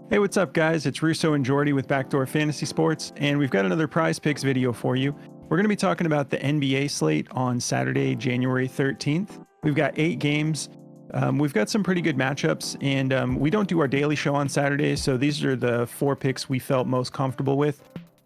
Hey, what's up, guys? It's Russo and Jordy with Backdoor Fantasy Sports, and we've got another Prize Picks video for you. We're going to be talking about the NBA slate on Saturday, January 13th. We've got 8 games. We've got some pretty good matchups, and we don't do our daily show on Saturdays, so these are the 4 picks we felt most comfortable with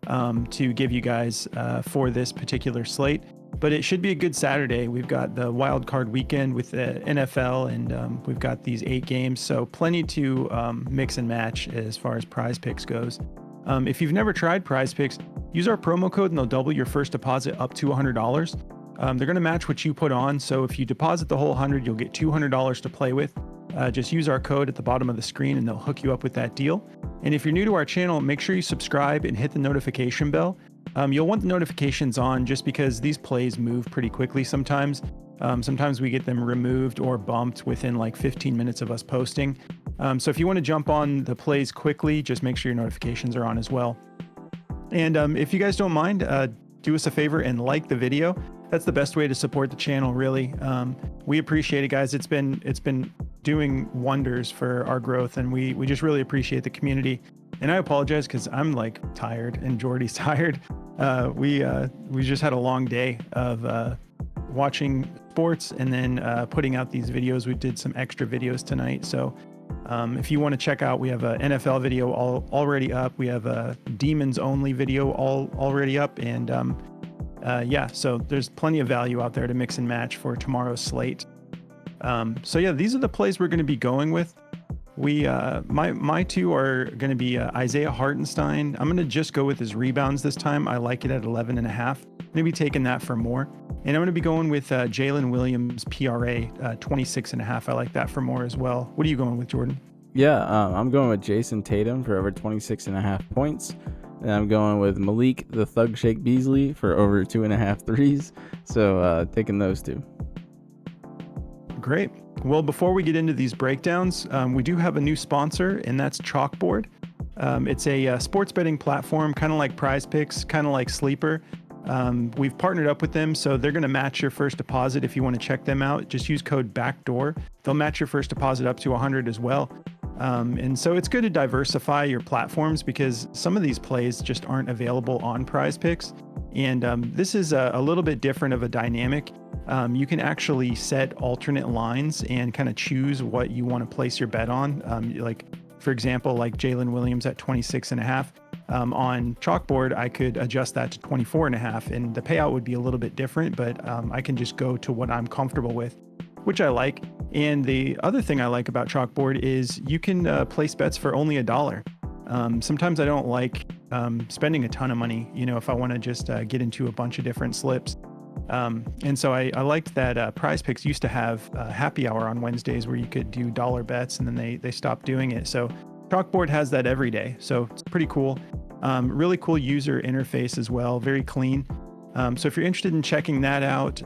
to give you guys for this particular slate. But it should be a good Saturday. We've got the wild card weekend with the NFL, and we've got these 8 games, so plenty to mix and match as far as Prize Picks goes. If you've never tried Prize Picks, use our promo code and they'll double your first deposit up to $100. They're going to match what you put on, so if you deposit the whole 100, you'll get $200 to play with. Just use our code at the bottom of the screen and they'll hook you up with that deal. And if you're new to our channel, make sure you subscribe and hit the notification bell. You'll want the notifications on just because these plays move pretty quickly sometimes. Sometimes we get them removed or bumped within like 15 minutes of us posting. So if you want to jump on the plays quickly, just make sure your notifications are on as well. And if you guys don't mind, do us a favor and like the video. That's the best way to support the channel, really. We appreciate it, guys. It's been doing wonders for our growth, and we just really appreciate the community. And I apologize because I'm like tired and Jordy's tired. We just had a long day of watching sports and then putting out these videos. We did some extra videos tonight. So if you want to check out, we have an NFL video already up. We have a Demons Only video already up. And yeah, so there's plenty of value out there to mix and match for tomorrow's slate. So yeah, these are the plays we're going to be going with. My 2 are going to be Isaiah Hartenstein. I'm going to just go with his rebounds this time. I like it at 11.5. I'm going to be taking that for more. And I'm going to be going with Jalen Williams PRA 26.5. I like that for more as well. What are you going with, Jordan? Yeah, I'm going with Jason Tatum for over 26.5 points. And I'm going with Malik the Thug Shake Beasley for over 2.5 threes. So taking those 2. Great. Well, before we get into these breakdowns, we do have a new sponsor, and that's Chalkboard. It's a sports betting platform, kind of like Prize Picks, kind of like Sleeper. We've partnered up with them, so they're going to match your first deposit. If you want to check them out, just use code BACKDOOR. They'll match your first deposit up to 100 as well. And so it's good to diversify your platforms because some of these plays just aren't available on Prize Picks. And this is a little bit different of a dynamic. You can actually set alternate lines and kind of choose what you want to place your bet on. Like, for example, like Jalen Williams at 26.5. On Chalkboard, I could adjust that to 24.5, and the payout would be a little bit different, but I can just go to what I'm comfortable with, which I like. And the other thing I like about Chalkboard is you can place bets for only $1. Sometimes I don't like spending a ton of money, if I want to just get into a bunch of different slips. And so I liked that Prize Picks used to have happy hour on Wednesdays where you could do dollar bets, and then they stopped doing it. So Chalkboard has that every day. So it's pretty cool. Really cool user interface as well. Very clean. So if you're interested in checking that out,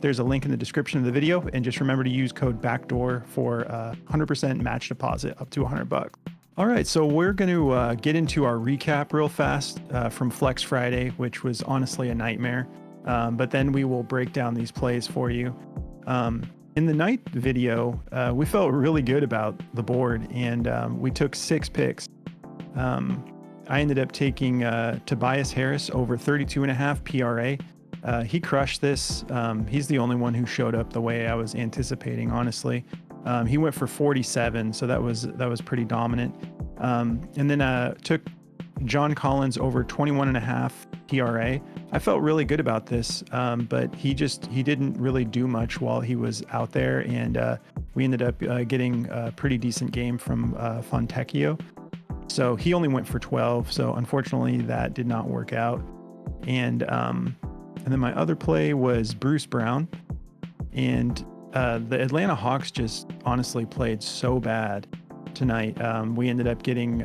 there's a link in the description of the video, and just remember to use code BACKDOOR for 100% match deposit up to $100. All right, so we're going to get into our recap real fast from Flex Friday, which was honestly a nightmare. But then we will break down these plays for you. In the night video, we felt really good about the board, and we took 6 picks. I ended up taking Tobias Harris over 32.5 PRA. He crushed this. He's the only one who showed up the way I was anticipating, honestly. He went for 47, so that was pretty dominant. And then took John Collins over 21.5 PRA. I felt really good about this, but he didn't really do much while he was out there, and we ended up getting a pretty decent game from Fontecchio. So he only went for 12, so unfortunately that did not work out. And then my other play was Bruce Brown, and the Atlanta Hawks just honestly played so bad tonight. We ended up getting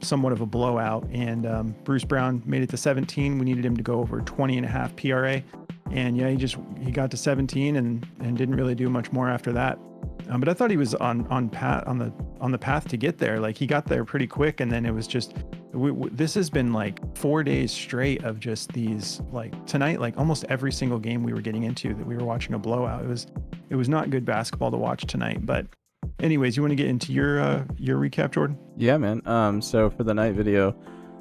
somewhat of a blowout, and Bruce Brown made it to 17. We needed him to go over 20.5 PRA, and yeah, he got to 17 and didn't really do much more after that. But I thought he was on the path to get there. Like, he got there pretty quick, and then it was just this has been like 4 days straight of just these, like tonight, like almost every single game we were getting into that we were watching a blowout. It was not good basketball to watch tonight, but Anyways, you want to get into your recap, Jordan? Yeah, man. So for the night video,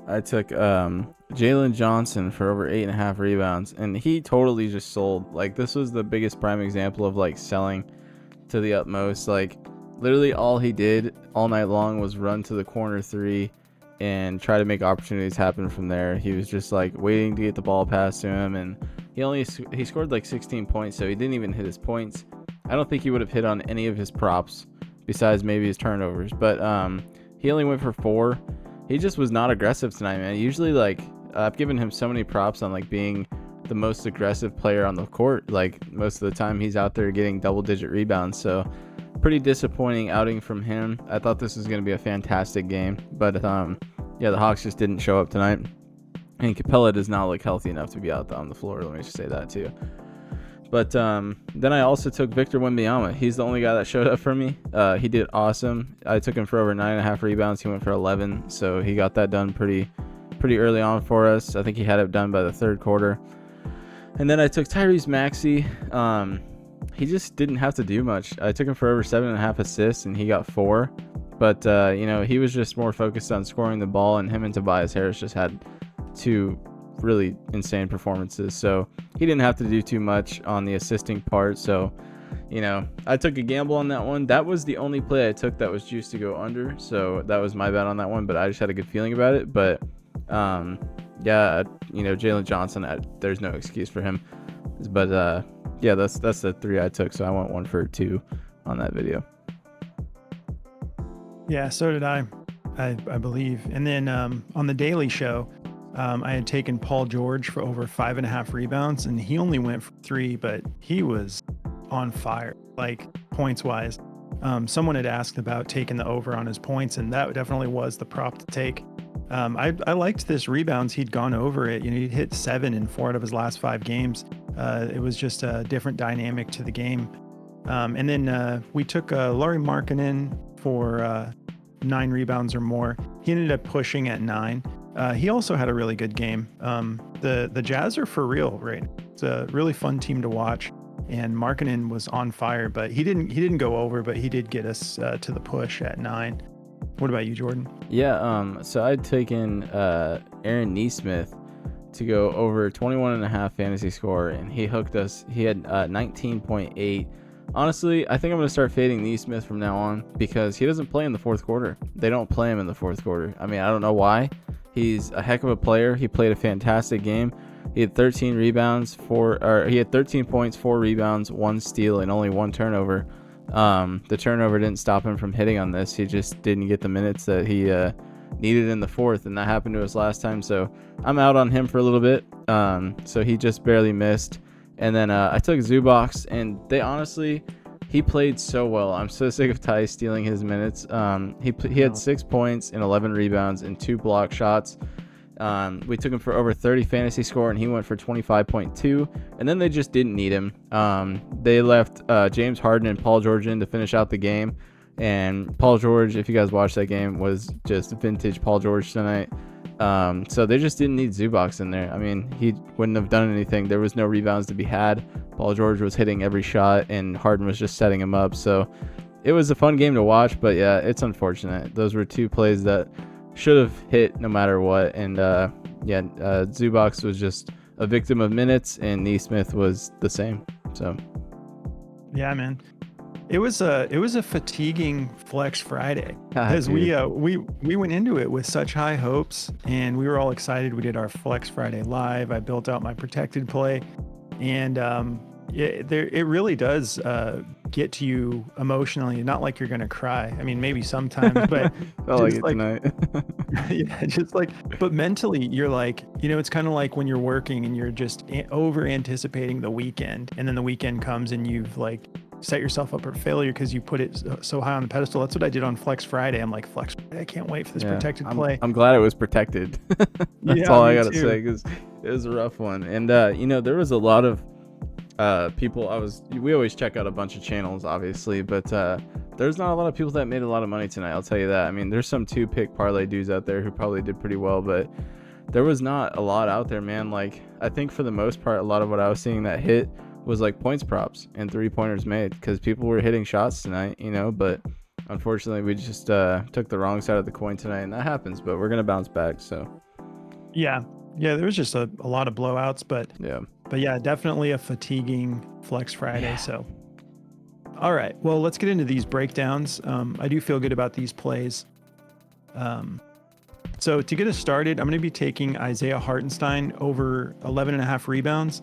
I took Jalen Johnson for over 8.5 rebounds, and he totally just sold. Like, this was the biggest prime example of like selling to the utmost. Like, literally all he did all night long was run to the corner three and try to make opportunities happen from there. He was just like waiting to get the ball passed to him, and he scored like 16 points, so he didn't even hit his points. I don't think he would have hit on any of his props besides maybe his turnovers, but he only went for 4. He just was not aggressive tonight, man. Usually, like, I've given him so many props on like being the most aggressive player on the court. Like, most of the time he's out there getting double-digit rebounds, so pretty disappointing outing from him. I thought this was going to be a fantastic game, but yeah, the Hawks just didn't show up tonight. And Capella does not look healthy enough to be out on the floor. Let me just say that too. But then I also took Victor Wembanyama. He's the only guy that showed up for me. He did awesome. I took him for over 9.5 rebounds. He went for 11, so he got that done pretty early on for us. I think he had it done by the third quarter. And then I took Tyrese Maxey. He just didn't have to do much. I took him for over 7.5 assists, and he got 4. But he was just more focused on scoring the ball, and him and Tobias Harris just had 2 really insane performances, so he didn't have to do too much on the assisting part. So I took a gamble on that one. That was the only play I took that was juiced to go under, so that was my bet on that one, but I just had a good feeling about it. But Jalen Johnson, there's no excuse for him. But that's the 3 I took, so I went 1 for 2 on that video. Yeah, so did I believe. And then on the Daily Show, I had taken Paul George for over 5.5 rebounds, and he only went for 3, but he was on fire, like, points wise. Someone had asked about taking the over on his points, and that definitely was the prop to take. I liked this rebounds. He'd gone over it. He'd hit 7 in 4 out of his last 5 games. It was just a different dynamic to the game. And then we took Lauri Markkanen for 9 rebounds or more. He ended up pushing at 9. He also had a really good game. The Jazz are for real right now. It's a really fun team to watch, and Markkanen was on fire, but he didn't go over, but he did get us to the push at 9. What about you, Jordan? Yeah, so I'd taken Aaron Nesmith to go over 21.5 fantasy score, and he hooked us. He had 19.8. Honestly, I think I'm going to start fading Nesmith from now on because he doesn't play in the fourth quarter. They don't play him in the fourth quarter. I mean, I don't know why. He's a heck of a player. He played a fantastic game. He had 13 rebounds, he had 13 points, 4 rebounds, 1 steal, and only 1 turnover. The turnover didn't stop him from hitting on this. He just didn't get the minutes that he needed in the fourth, and that happened to us last time. So I'm out on him for a little bit. So he just barely missed. And then I took Zubox, and he played so well. I'm so sick of Ty stealing his minutes. He had 6 points and 11 rebounds and 2 block shots. We took him for over 30 fantasy score, and he went for 25.2. And then they just didn't need him. They left James Harden and Paul George in to finish out the game. And Paul George, if you guys watched that game, was just vintage Paul George tonight. So they just didn't need Zubox in there. I mean, he wouldn't have done anything. There was no rebounds to be had. Paul George was hitting every shot, and Harden was just setting him up. So it was a fun game to watch, but yeah, it's unfortunate. Those were 2 plays that should have hit no matter what. And Zubox was just a victim of minutes, and Nesmith was the same. So yeah, man. It was a fatiguing Flex Friday because we went into it with such high hopes, and we were all excited. We did our Flex Friday live. I built out my protected play, and it really does get to you emotionally. Not like you're gonna cry. I mean, maybe sometimes, but tonight. Yeah, just like, but mentally, you're like, it's kind of like when you're working and you're just over anticipating the weekend, and then the weekend comes and you've like set yourself up for failure because you put it so high on the pedestal. That's what I did on Flex Friday. I'm like, Flex Friday, I can't wait for this protected play. I'm glad it was protected. That's all I gotta say, because it was a rough one. And there was a lot of people. We always check out a bunch of channels, obviously, but there's not a lot of people that made a lot of money tonight, I'll tell you that. I mean, there's some 2-pick parlay dudes out there who probably did pretty well, but there was not a lot out there, man. Like, I think for the most part, a lot of what I was seeing that hit was like points props and 3-pointers made, because people were hitting shots tonight, but Unfortunately, we just took the wrong side of the coin tonight, and that happens, but we're going to bounce back. So, Yeah. Yeah, there was just a lot of blowouts, but yeah, definitely a fatiguing Flex Friday. Yeah. So, all right. Well, let's get into these breakdowns. I do feel good about these plays. So to get us started, I'm going to be taking Isaiah Hartenstein over 11.5 rebounds.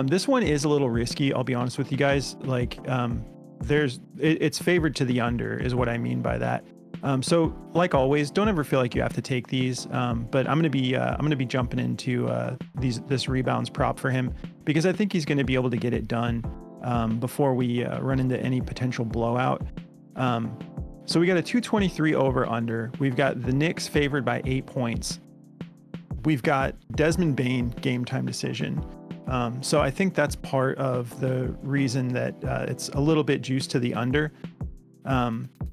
This one is a little risky, I'll be honest with you guys. Like, it's favored to the under is what I mean by that. So like always, don't ever feel like you have to take these. But I'm going to be jumping into this rebounds prop for him because I think he's going to be able to get it done before we run into any potential blowout. So we got a 223 over under. We've got the Knicks favored by 8 points. We've got Desmond Bane game time decision. So I think that's part of the reason that it's a little bit juiced to the under.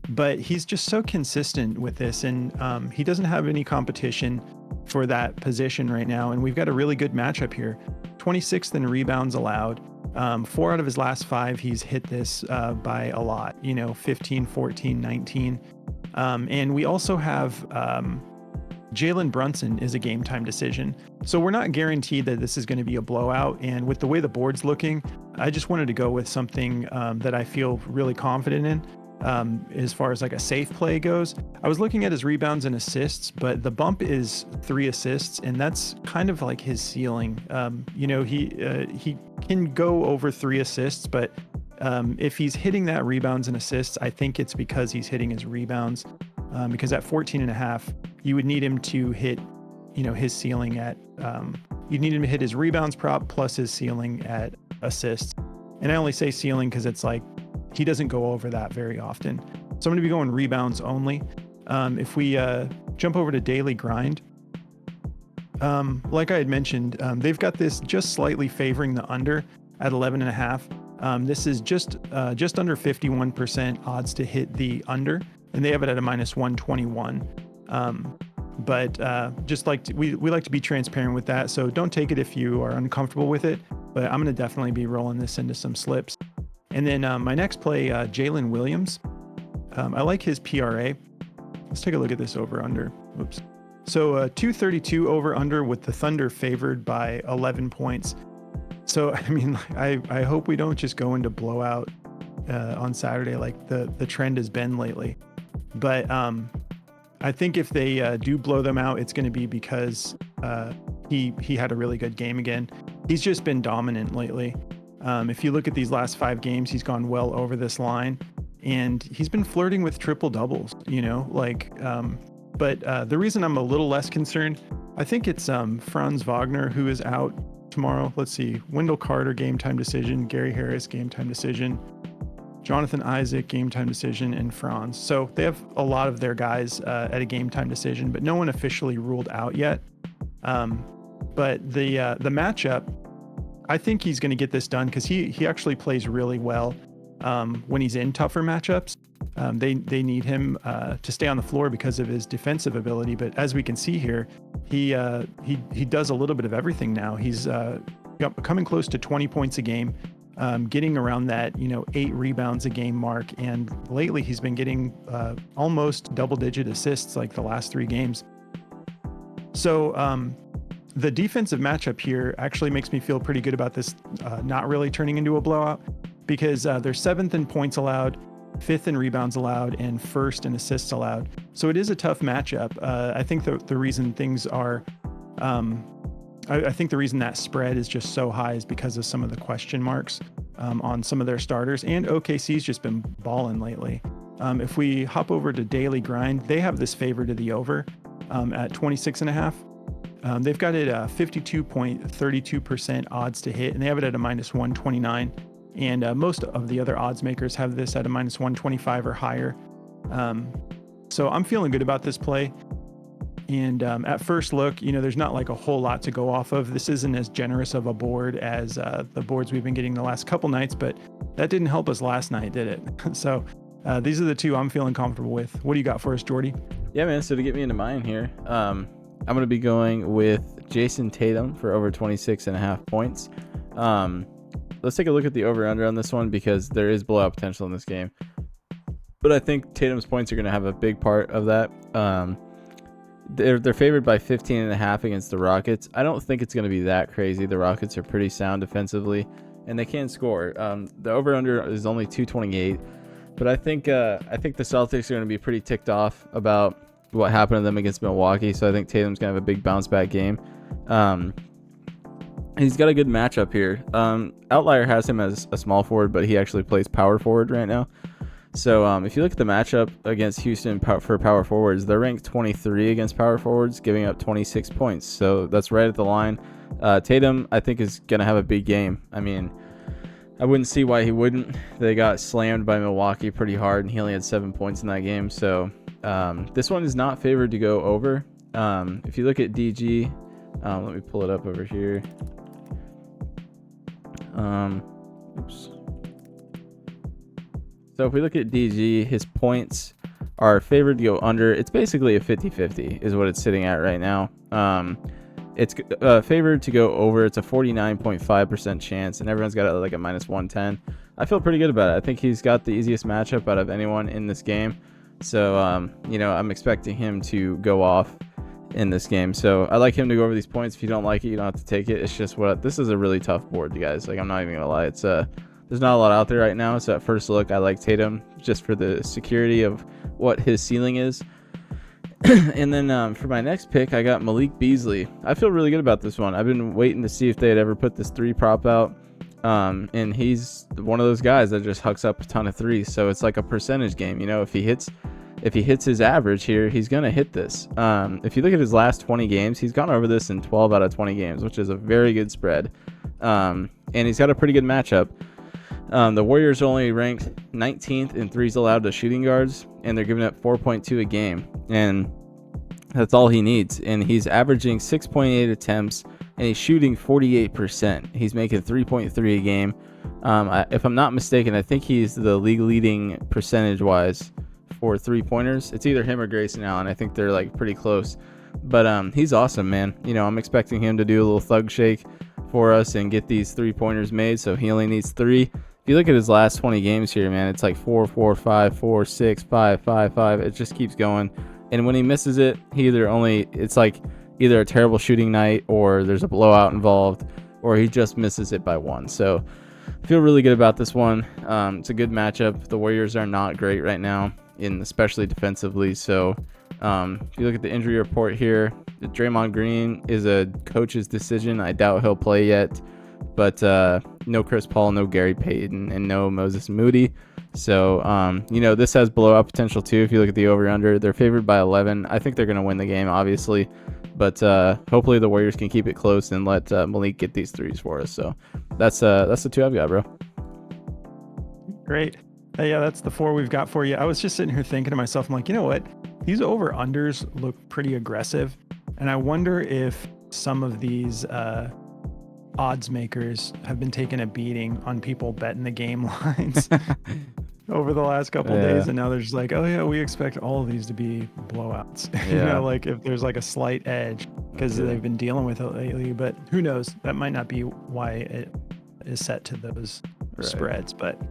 But he's just so consistent with this, and he doesn't have any competition for that position right now. And we've got a really good matchup here. 26th in rebounds allowed. 4 out of his last 5, he's hit this by a lot, 15, 14, 19. And we also have Jalen Brunson is a game time decision. So we're not guaranteed that this is going to be a blowout. And with the way the board's looking, I just wanted to go with something that I feel really confident in. As far as like a safe play goes, I was looking at his rebounds and assists, but the bump is 3 assists, and that's kind of like his ceiling. He can go over 3 assists, but if he's hitting that rebounds and assists, I think it's because he's hitting his rebounds. Because at 14.5, you would need him to hit, his ceiling at. You'd need him to hit his rebounds prop plus his ceiling at assists. And I only say ceiling because it's like, he doesn't go over that very often. So I'm going to be going rebounds only. If we jump over to daily grind, like I had mentioned, they've got this just slightly favoring the under at 11.5. This is just under 51% odds to hit the under, and they have it at a -121. But just like we like to be transparent with that. So don't take it if you are uncomfortable with it, but I'm going to definitely be rolling this into some slips. And then my next play, Jalen Williams. I like his PRA. Let's take a look at this over under. Oops. So 232 over under with the Thunder favored by 11 points. So, I mean, I hope we don't just go into blowout on Saturday like the trend has been lately. But I think if they do blow them out, it's going to be because he had a really good game again. He's just been dominant lately. If you look at these last 5 games, he's gone well over this line, and he's been flirting with triple doubles, but the reason I'm a little less concerned, I think it's Franz Wagner who is out tomorrow. Let's see, Wendell Carter game time decision, Gary Harris game time decision, Jonathan Isaac game time decision, and Franz. So they have a lot of their guys at a game time decision, but no one officially ruled out yet. But the matchup, I think he's going to get this done because he actually plays really well when he's in tougher matchups. They need him to stay on the floor because of his defensive ability. But as we can see here, he does a little bit of everything now. He's coming close to 20 points a game, getting around that 8 rebounds a game mark. And lately he's been getting almost double-digit assists like the last 3 games. So the defensive matchup here actually makes me feel pretty good about this not really turning into a blowout because they're 7th in points allowed, 5th in rebounds allowed, and 1st in assists allowed. So it is a tough matchup. I think the reason things are, I think the reason that spread is just so high is because of some of the question marks on some of their starters, and OKC's just been balling lately. If we hop over to daily grind, they have this favor to the over at 26.5. They've got it 52.32% odds to hit, and they have it at a -129. And most of the other odds makers have this at a -125 or higher. So I'm feeling good about this play. And at first look, there's not like a whole lot to go off of. This isn't as generous of a board as the boards we've been getting the last couple nights, but that didn't help us last night, did it? So these are the 2 I'm feeling comfortable with. What do you got for us, Jordy? Yeah, man. So to get me into mine here, I'm going to be going with Jason Tatum for over 26.5 points. Let's take a look at the over-under on this one because there is blowout potential in this game. but I think Tatum's points are going to have a big part of that. They're favored by 15.5 against the Rockets. I don't think it's going to be that crazy. The Rockets are pretty sound defensively, and they can score. The over/under is only 228, but I think the Celtics are going to be pretty ticked off about what happened to them against Milwaukee. So I think Tatum's going to have a big bounce back game. He's got a good matchup here. Outlier has him as a small forward, but he actually plays power forward right now. So if you look at the matchup against Houston for power forwards, they're ranked 23 against power forwards, giving up 26 points. So that's right at the line. Tatum, I think, is going to have a big game. I mean, I wouldn't see why he wouldn't. They got slammed by Milwaukee pretty hard, and he only had 7 points in that game. So this one is not favored to go over. If you look at DG, let me pull it up over here. Oops. So if we look at DG, his points are favored to go under. It's basically a 50-50 is what it's sitting at right now. It's favored to go over. It's a 49.5% chance, and everyone's got like a minus 110. I feel pretty good about it. I think he's got the easiest matchup out of anyone in this game. So, I'm expecting him to go off in this game. So I like him to go over these points. If you don't like it, you don't have to take it. It's just this is a really tough board, you guys. Like, I'm not even gonna lie. It's there's not a lot out there right now. So at first look, I like Tatum just for the security of what his ceiling is. And then for my next pick, I got Malik Beasley. I feel really good about this one. I've been waiting to see if they had ever put this 3 prop out. And he's one of those guys that just hucks up a ton of threes. So it's like a percentage game. If he hits his average here, he's going to hit this. If you look at his last 20 games, he's gone over this in 12 out of 20 games, which is a very good spread. And he's got a pretty good matchup. The Warriors are only ranked 19th in threes allowed to shooting guards, and they're giving up 4.2 a game. And that's all he needs. And he's averaging 6.8 attempts, and he's shooting 48%. He's making 3.3 a game. If I'm not mistaken, I think he's the league leading percentage-wise for 3-pointers. It's either him or Grayson Allen. I think they're like pretty close. But he's awesome, man. I'm expecting him to do a little thug shake for us and get these 3-pointers made. So he only needs 3. If you look at his last 20 games here, man, it's like 4, 4, 5, 4, 6, 5, 5, 5. It just keeps going. And when he misses it, it's like either a terrible shooting night or there's a blowout involved, or he just misses it by 1. So I feel really good about this one. It's a good matchup. The Warriors are not great right now, especially defensively. So if you look at the injury report here, Draymond Green is a coach's decision. I doubt he'll play yet. But no Chris Paul, no Gary Payton, and no Moses Moody. So, this has blowout potential too. If you look at the over-under, they're favored by 11. I think they're going to win the game, obviously. But hopefully the Warriors can keep it close and let Malik get these threes for us. So that's the 2 I've got, bro. Great. Yeah, that's the 4 we've got for you. I was just sitting here thinking to myself, I'm like, you know what? These over-unders look pretty aggressive. And I wonder if some of these odds makers have been taking a beating on people betting the game lines over the last couple of days, and now they're just like, oh yeah, we expect all of these to be blowouts. Like if there's like a slight edge because they've been dealing with it lately. But who knows? That might not be why it is set to those spreads. But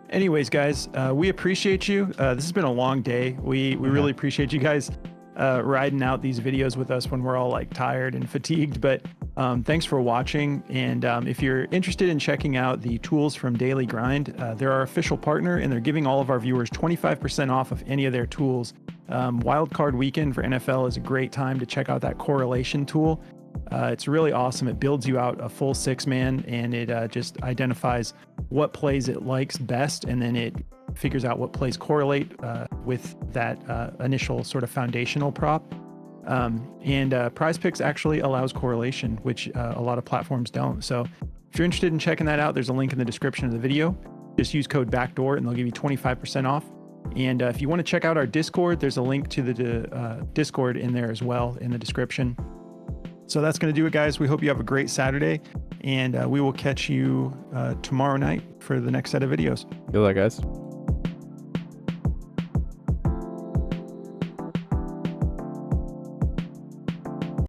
anyways, guys, we appreciate you. This has been a long day. We really appreciate you guys riding out these videos with us when we're all like tired and fatigued. But thanks for watching. And if you're interested in checking out the tools from Daily Grind, they're our official partner, and they're giving all of our viewers 25% off of any of their tools. Wildcard weekend for NFL is a great time to check out that correlation tool. It's really awesome. It builds you out a full 6-man, and it just identifies what plays it likes best, and then it figures out what plays correlate with that initial sort of foundational prop. And Prize Picks actually allows correlation, which a lot of platforms don't. So if you're interested in checking that out, there's a link in the description of the video. Just use code BACKDOOR and they'll give you 25% off. And if you want to check out our Discord, there's a link to the Discord in there as well in the description. So that's going to do it, guys. We hope you have a great Saturday, and we will catch you tomorrow night for the next set of videos. Good luck, guys.